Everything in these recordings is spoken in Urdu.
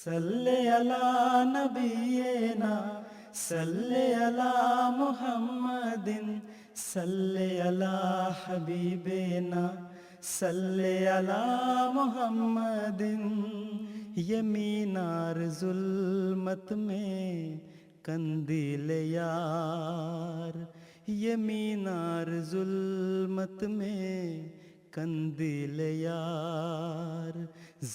صلی علی نبینا صلی علی محمد صلی علی حبیبنا صلی علی محمد. یہ مینار ظلمت میں قندیل یار، یہ مینار ظلمت میں قندیل یار.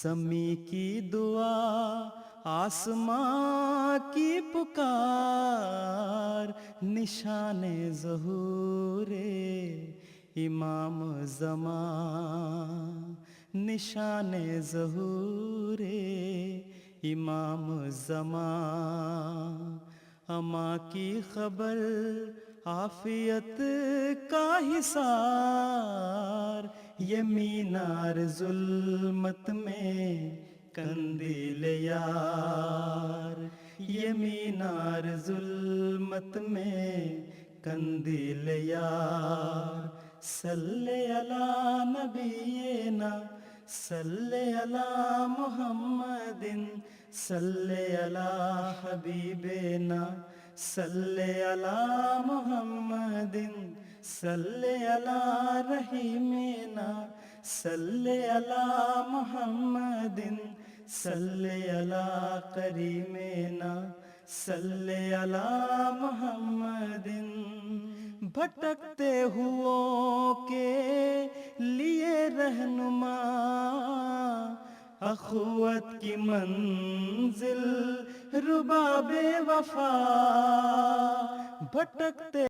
زمیں کی دعا آسماں کی پکار، نشان ظہور امام زمان، نشان ظہور امام زمان. اما کی خبر عافیت کا حصار، یہ مینار ظلمت میں قندیل یار، یہ مینار ظلمت میں قندیل یار. صلی علی نبینا صلی علی محمد صلی علی حبیبنا صلی علی محمد صلی علی رحیمنا صلی علی محمد صلی علی کریمنا صلی علی محمد. بھٹکتے ہوں کے لیے رہنما، اخوت کی منزل رباب وفا. بھٹکتے